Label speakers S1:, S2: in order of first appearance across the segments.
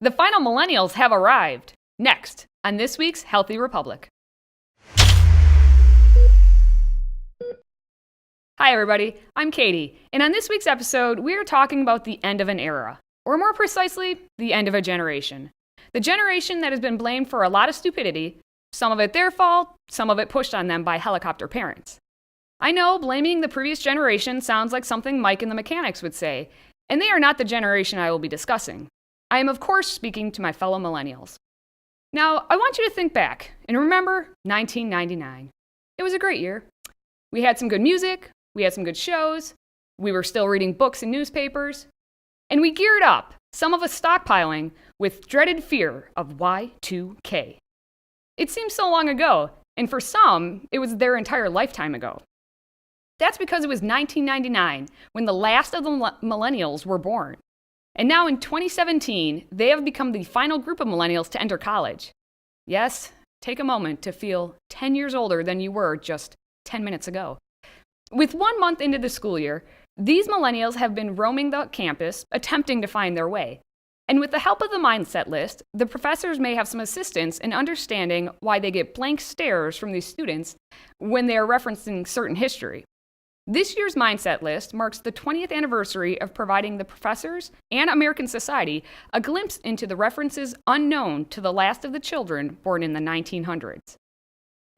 S1: The Final Millennials have arrived. Next, on this week's Healthy Republic. Hi everybody, I'm Katie, and on this week's episode, we are talking about the end of an era, or more precisely, the end of a generation. The generation that has been blamed for a lot of stupidity, some of it their fault, some of it pushed on them by helicopter parents. I know blaming the previous generation sounds like something Mike and the Mechanics would say, and they are not the generation I will be discussing. I am of course speaking to my fellow millennials. Now, I want you to think back and remember 1999. It was a great year. We had some good music, we had some good shows, we were still reading books and newspapers, and we geared up, some of us stockpiling, with dreaded fear of Y2K. It seems so long ago, and for some, it was their entire lifetime ago. That's because it was 1999 when the last of the millennials were born. And now in 2017, they have become the final group of millennials to enter college. Yes, take a moment to feel 10 years older than you were just 10 minutes ago. With 1 month into the school year, these millennials have been roaming the campus, attempting to find their way. And with the help of the mindset list, the professors may have some assistance in understanding why they get blank stares from these students when they are referencing certain history. This year's mindset list marks the 20th anniversary of providing the professors and American society a glimpse into the references unknown to the last of the children born in the 1900s.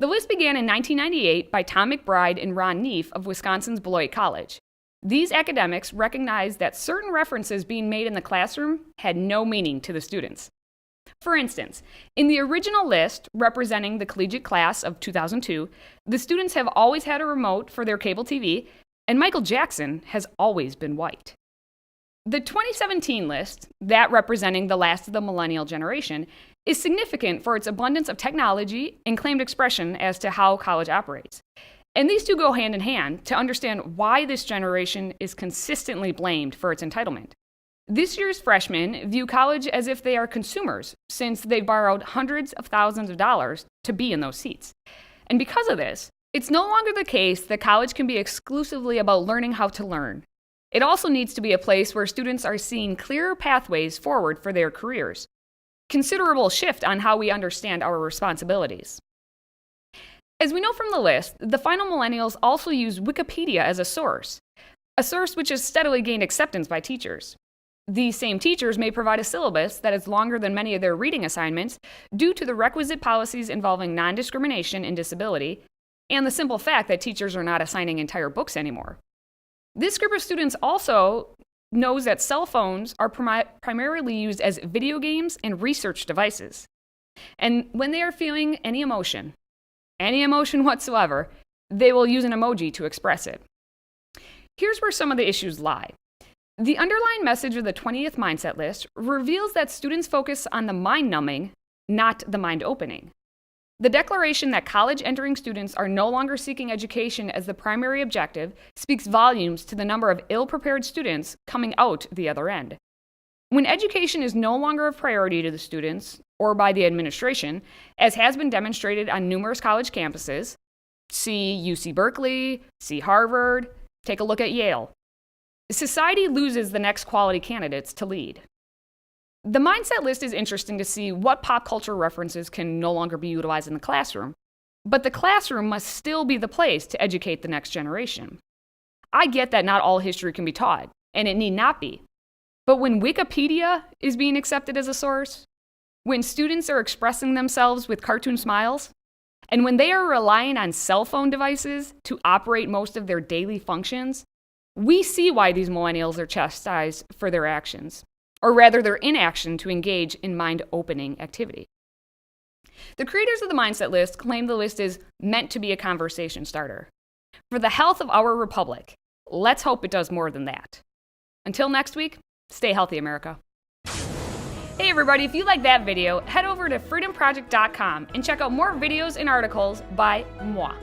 S1: The list began in 1998 by Tom McBride and Ron Neef of Wisconsin's Beloit College. These academics recognized that certain references being made in the classroom had no meaning to the students. For instance, in the original list representing the collegiate class of 2002, the students have always had a remote for their cable TV, and Michael Jackson has always been white. The 2017 list, that representing the last of the millennial generation, is significant for its abundance of technology and claimed expression as to how college operates. And these two go hand in hand to understand why this generation is consistently blamed for its entitlement. This year's freshmen view college as if they are consumers, since they borrowed hundreds of thousands of dollars to be in those seats. And because of this, it's no longer the case that college can be exclusively about learning how to learn. It also needs to be a place where students are seeing clearer pathways forward for their careers. Considerable shift on how we understand our responsibilities. As we know from the list, the final millennials also use Wikipedia as a source which has steadily gained acceptance by teachers. These same teachers may provide a syllabus that is longer than many of their reading assignments due to the requisite policies involving non-discrimination and disability, and the simple fact that teachers are not assigning entire books anymore. This group of students also knows that cell phones are primarily used as video games and research devices. And when they are feeling any emotion whatsoever, they will use an emoji to express it. Here's where some of the issues lie. The underlying message of the 20th Mindset List reveals that students focus on the mind-numbing, not the mind-opening. The declaration that college-entering students are no longer seeking education as the primary objective speaks volumes to the number of ill-prepared students coming out the other end. When education is no longer a priority to the students, or by the administration, as has been demonstrated on numerous college campuses, see UC Berkeley, see Harvard, take a look at Yale, society loses the next quality candidates to lead. The mindset list is interesting to see what pop culture references can no longer be utilized in the classroom, but the classroom must still be the place to educate the next generation. I get that not all history can be taught, and it need not be. But when Wikipedia is being accepted as a source, when students are expressing themselves with cartoon smiles, and when they are relying on cell phone devices to operate most of their daily functions, we see why these millennials are chastised for their actions, or rather their inaction to engage in mind-opening activity. The creators of the Mindset List claim the list is meant to be a conversation starter. For the health of our republic, let's hope it does more than that. Until next week, stay healthy, America. Hey everybody, if you like that video, head over to FreedomProject.com and check out more videos and articles by moi.